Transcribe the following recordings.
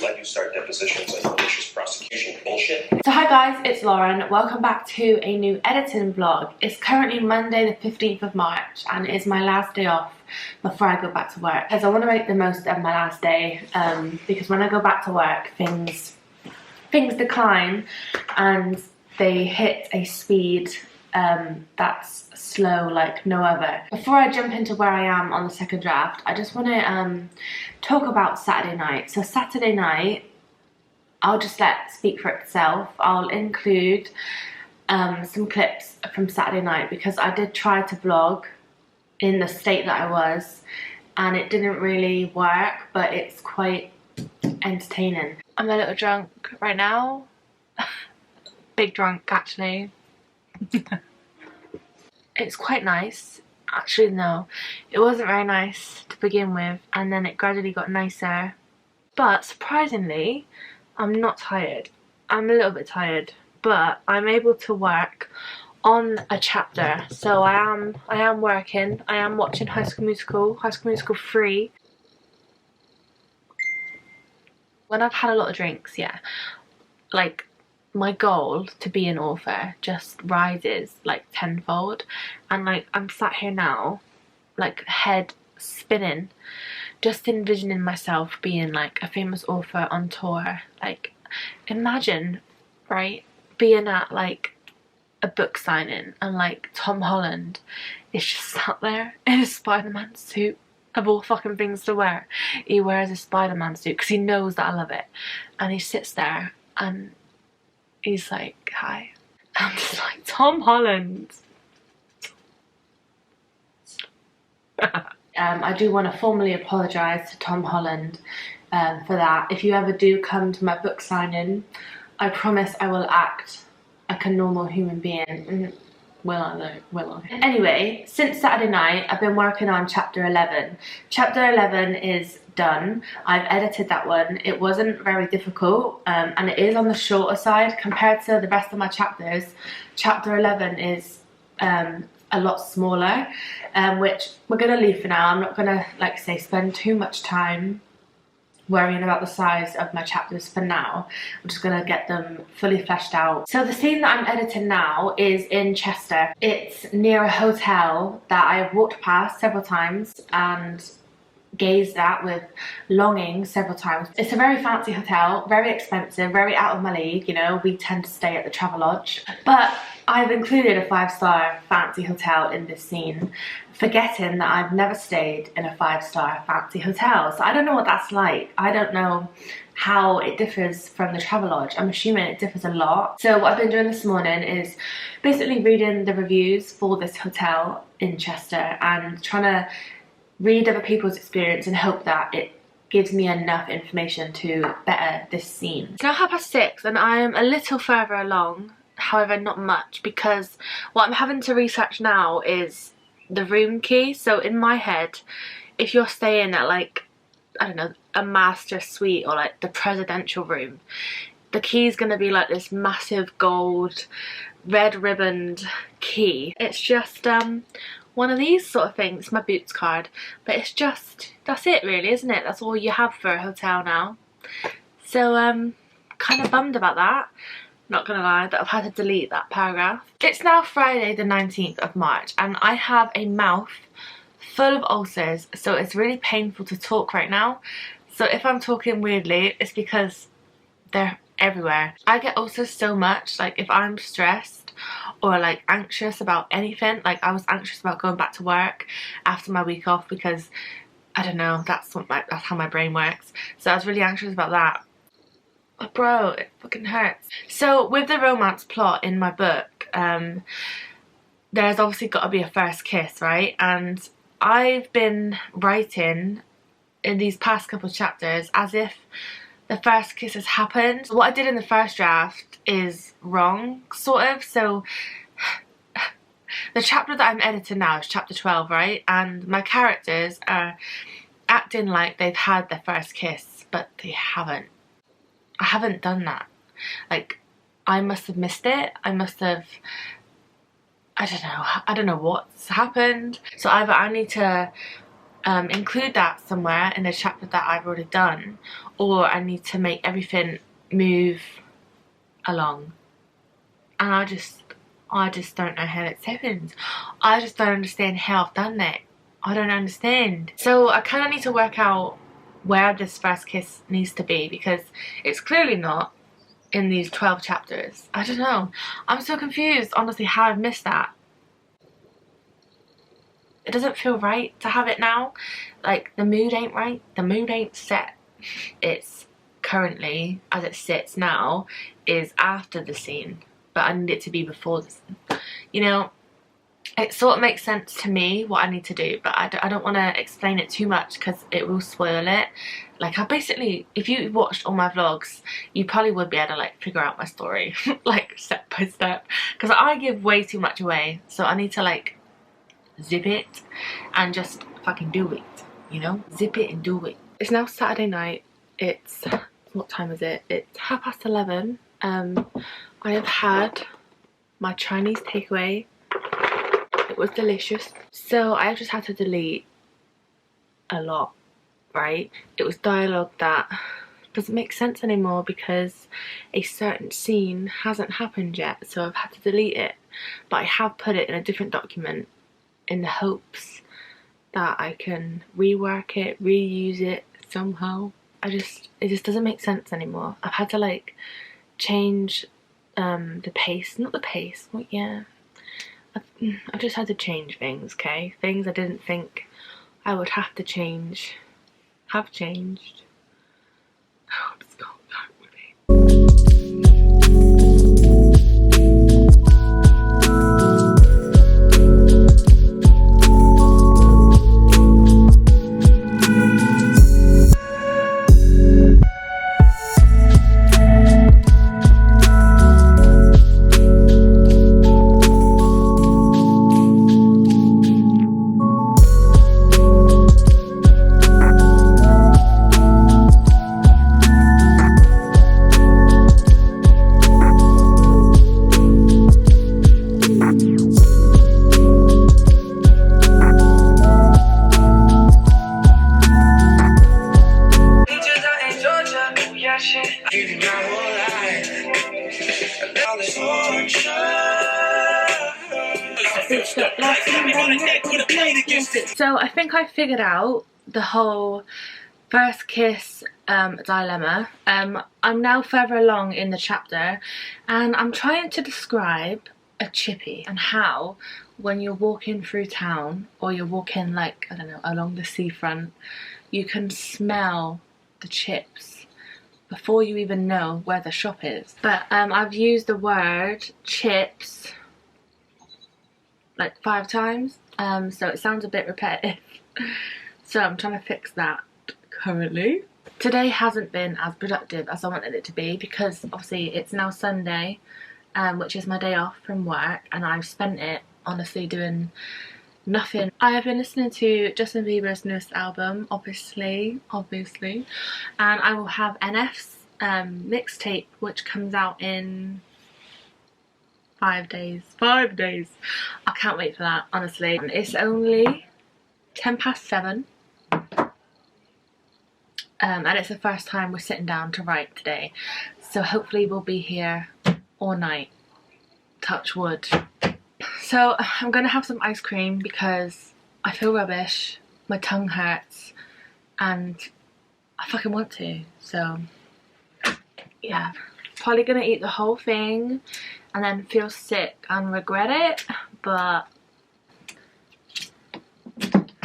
let you start depositions and malicious prosecution bullshit. So hi guys, it's Lauren. Welcome back to a new editing vlog. It's currently Monday the 15th of March and it is my last day off before I go back to work. Because I want to make the most of my last day because when I go back to work things decline and they hit a speed that's slow like no other. Before I jump into where I am on the second draft, I just want to talk about Saturday night. So Saturday night, I'll just let speak for itself. I'll include some clips from Saturday night because I did try to vlog in the state that I was and it didn't really work, but it's quite entertaining. I'm a little drunk right now. Big drunk actually. It's quite nice. Actually no, it wasn't very nice to begin with and then it gradually got nicer. But surprisingly, I'm not tired. I'm a little bit tired, but I'm able to work on a chapter. So I am working. I am watching High School Musical 3. When I've had a lot of drinks, yeah, like my goal to be an author just rises like tenfold, and like I'm sat here now like head spinning just envisioning myself being like a famous author on tour. Like imagine, right, being at like a book signing and like Tom Holland is just sat there in a Spider-Man suit. Of all fucking things to wear, he wears a Spider-Man suit because he knows that I love it, and he sits there and he's like, hi. I'm just like, Tom Holland. I do want to formally apologise to Tom Holland for that. If you ever do come to my book signing, I promise I will act like a normal human being. Will I though? Will I? Anyway, since Saturday night, I've been working on chapter 11. Chapter 11 is done. I've edited that one. It wasn't very difficult and it is on the shorter side compared to the rest of my chapters. Chapter 11 is a lot smaller, which we're gonna leave for now. I'm not gonna, like say, spend too much time worrying about the size of my chapters for now. I'm just gonna get them fully fleshed out. So the scene that I'm editing now is in Chester. It's near a hotel that I've walked past several times and gazed at with longing several times. It's a very fancy hotel, very expensive, very out of my league, you know, we tend to stay at the Travelodge. But I've included a 5-star fancy hotel in this scene, forgetting that I've never stayed in a 5-star fancy hotel. So I don't know what that's like. I don't know how it differs from the Travelodge. I'm assuming it differs a lot. So what I've been doing this morning is basically reading the reviews for this hotel in Chester and trying to read other people's experience and hope that it gives me enough information to better this scene. It's now 6:30 and I am a little further along, however not much, because what I'm having to research now is the room key. So in my head, if you're staying at like, I don't know, a master suite or like the presidential room, the key is going to be like this massive gold red ribboned key. It's just one of these sort of things, my Boots card, but it's just, that's it really, isn't it? That's all you have for a hotel now. So kind of bummed about that, not gonna lie, that I've had to delete that paragraph. It's now Friday the 19th of March and I have a mouth full of ulcers, so it's really painful to talk right now. So if I'm talking weirdly, it's because they're everywhere. I get ulcers so much, like if I'm stressed or like anxious about anything. Like I was anxious about going back to work after my week off because I don't know, that's how my brain works. So I was really anxious about that. But bro, it fucking hurts. So with the romance plot in my book, there's obviously got to be a first kiss, right? And I've been writing in these past couple of chapters as if the first kiss has happened. What I did in the first draft is wrong, sort of. So the chapter that I'm editing now is chapter 12, right? And my characters are acting like they've had their first kiss, but they haven't. I haven't done that. Like, I must have missed it. I must have, I don't know what's happened. So either I need to include that somewhere in a chapter that I've already done, or I need to make everything move along. And I just don't know how it happens. I just don't understand how I've done that. I don't understand. So I kind of need to work out where this first kiss needs to be, because it's clearly not in these 12 chapters. I don't know. I'm so confused, honestly, how I've missed that. It doesn't feel right to have it now. Like, the mood ain't right. The mood ain't set. It's currently, as it sits now, is after the scene. But I need it to be before the scene. You know, it sort of makes sense to me what I need to do, but I don't want to explain it too much because it will spoil it. Like, I basically, if you watched all my vlogs, you probably would be able to like figure out my story like step by step, because I give way too much away. So I need to like zip it and just fucking do it, you know? Zip it and do it. It's now Saturday night. It's, what time is it? It's 11:30. I have had my Chinese takeaway. It was delicious. So I just had to delete a lot, right? It was dialogue that doesn't make sense anymore because a certain scene hasn't happened yet, so I've had to delete it. But I have put it in a different document in the hopes that I can rework it, reuse it somehow. It just doesn't make sense anymore. I've had to like change the pace, not the pace, well, yeah. I've just had to change things, okay? Things I didn't think I would have to change have changed. Oh, it's gone back with me. So I think I figured out the whole first kiss dilemma. I'm now further along in the chapter and I'm trying to describe a chippy and how when you're walking through town or you're walking like, I don't know, along the seafront, you can smell the chips before you even know where the shop is. But I've used the word chips like 5 times, so it sounds a bit repetitive. So I'm trying to fix that currently. Today hasn't been as productive as I wanted it to be because obviously it's now Sunday, which is my day off from work, and I've spent it honestly doing nothing. I have been listening to Justin Bieber's newest album, obviously, and I will have NF's mixtape, which comes out in 5 days. 5 days. I can't wait for that, honestly. It's only 7:10. And it's the first time we're sitting down to write today. So hopefully we'll be here all night. Touch wood. So I'm gonna have some ice cream because I feel rubbish, my tongue hurts, and I fucking want to. So yeah, probably gonna eat the whole thing and then feel sick and regret it, but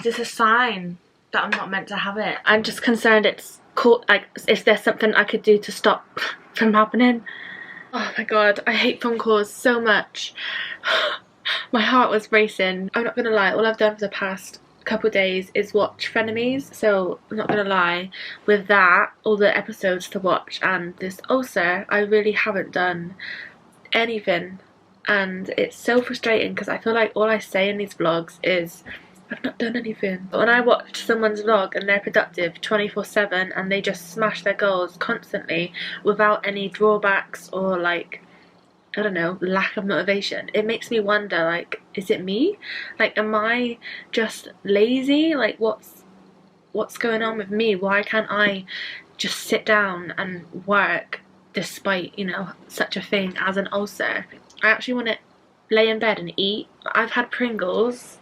it's a sign that I'm not meant to have it. I'm just concerned it's cool. Like, is there something I could do to stop from happening? Oh my god, I hate phone calls so much. My heart was racing. I'm not gonna lie, all I've done for the past couple days is watch Frenemies, so I'm not gonna lie, with that, all the episodes to watch and this ulcer, I really haven't done anything, and it's so frustrating because I feel like all I say in these vlogs is I've not done anything. But when I watch someone's vlog and they're productive 24/7 and they just smash their goals constantly without any drawbacks or like, I don't know, lack of motivation, it makes me wonder, like, is it me? Like, am I just lazy? Like, what's what's going on with me? Why can't I just sit down and work despite, you know, such a thing as an ulcer? I actually want to lay in bed and eat. I've had Pringles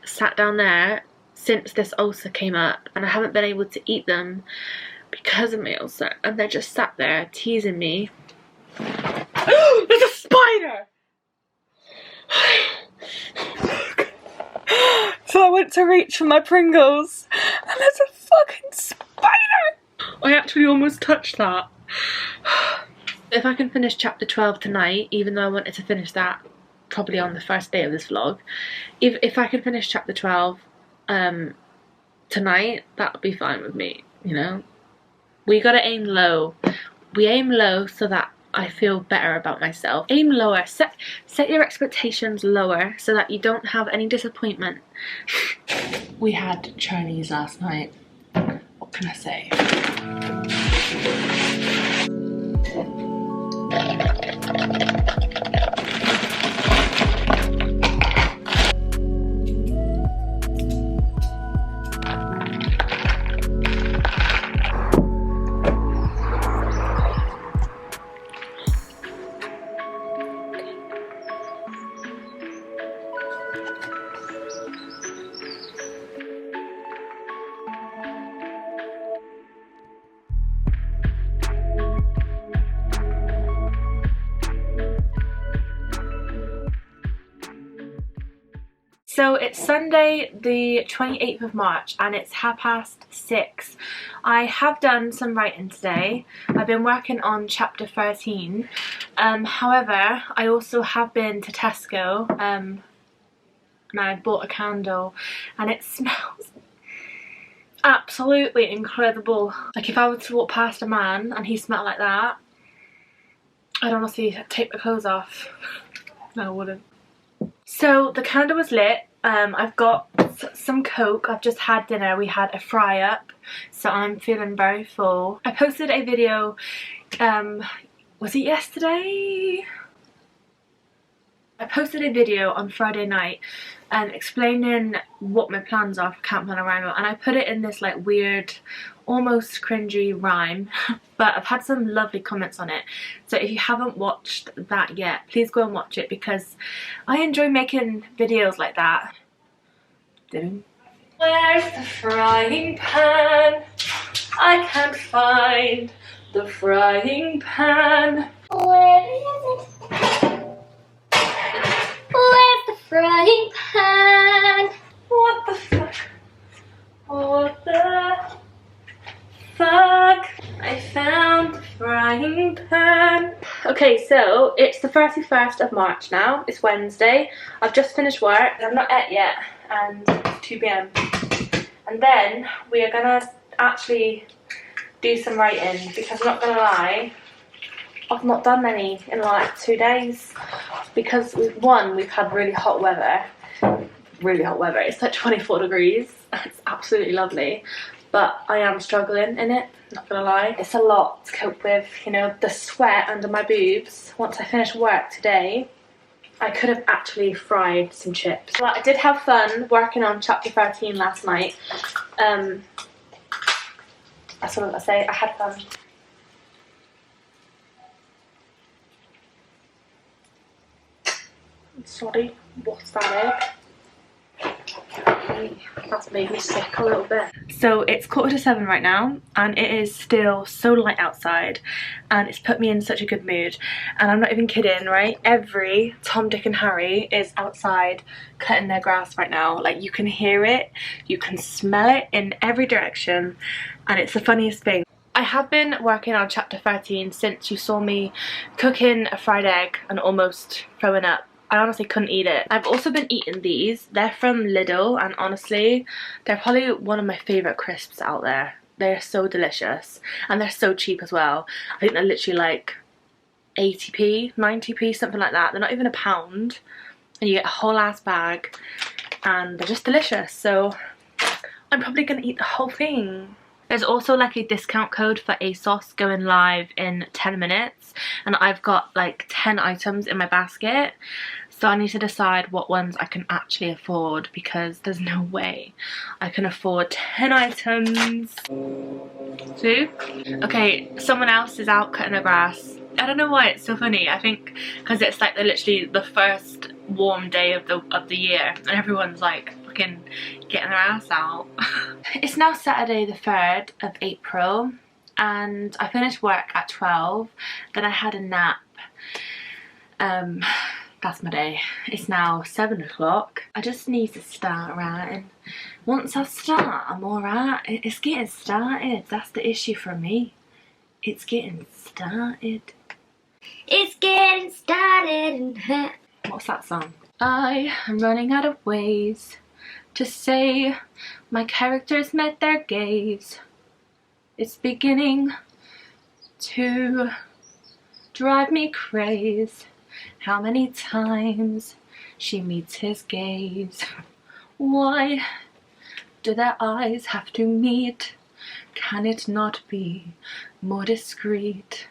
sat down there since this ulcer came up, and I haven't been able to eat them because of my ulcer, and they're just sat there teasing me. There's a spider! So I went to reach for my Pringles and there's a fucking spider! I actually almost touched that. If I can finish chapter 12 tonight, even though I wanted to finish that probably on the first day of this vlog, if I can finish chapter 12 tonight, that would be fine with me, you know? We gotta aim low. We aim low so that I feel better about myself. Aim lower, set your expectations lower so that you don't have any disappointment. We had Chinese last night. What can I say? So it's Sunday the 28th of March and it's 6:30. I have done some writing today. I've been working on chapter 13. However, I also have been to Tesco and I bought a candle and it smells absolutely incredible. Like if I was to walk past a man and he smelled like that, I'd honestly take my clothes off. No, I wouldn't. So the candle was lit. I've got some Coke. I've just had dinner. We had a fry up, so I'm feeling very full. I posted a video, was it yesterday? I posted a video on Friday night explaining what my plans are for Camp NaNoWriMo, and I put it in this like weird, almost cringy rhyme, but I've had some lovely comments on it. So if you haven't watched that yet, please go and watch it because I enjoy making videos like that. Where's the frying pan? I can't find the frying pan. Where is it? Where's the frying pan? What the fuck? What the fuck? I found the frying pan. Okay, so it's the 31st of March now. It's Wednesday. I've just finished work. I've not ate yet and it's 2 p.m. And then we are gonna actually do some writing because I'm not gonna lie, I've not done any in like 2 days because we've had really hot weather. It's like 24 degrees. It's absolutely lovely, but I am struggling in it, not gonna lie. It's a lot to cope with, you know, the sweat under my boobs. Once I finish work today, I could have actually fried some chips. But I did have fun working on chapter 13 last night. That's what I'm gonna say, I had fun. Sorry, what's that? That's made me sick a little bit. So it's 7:15 right now and it is still so light outside and it's put me in such a good mood, and I'm not even kidding, right? Every Tom, Dick and Harry is outside cutting their grass right now. Like you can hear it, you can smell it in every direction, and it's the funniest thing. I have been working on chapter 13 since you saw me cooking a fried egg and almost throwing up. I honestly couldn't eat it. I've also been eating these. They're from Lidl and honestly, they're probably one of my favourite crisps out there. They're so delicious and they're so cheap as well. I think they're literally like 80p, 90p, something like that. They're not even £1 and you get a whole ass bag and they're just delicious. So I'm probably going to eat the whole thing. There's also like a discount code for ASOS going live in 10 minutes and I've got like 10 items in my basket. So I need to decide what ones I can actually afford, because there's no way I can afford 10 items. See? Okay, someone else is out cutting the grass. I don't know why it's so funny. I think because it's like literally the first warm day of the year and everyone's like fucking getting their ass out. It's now Saturday the 3rd of April and I finished work at 12. Then I had a nap. That's my day. It's now 7 o'clock. I just need to start writing. Once I start, I'm alright. It's getting started. That's the issue for me. It's getting started. It's getting started. What's that song? I am running out of ways to say my characters met their gaze. It's beginning to drive me crazy. How many times she meets his gaze? Why do their eyes have to meet? Can it not be more discreet?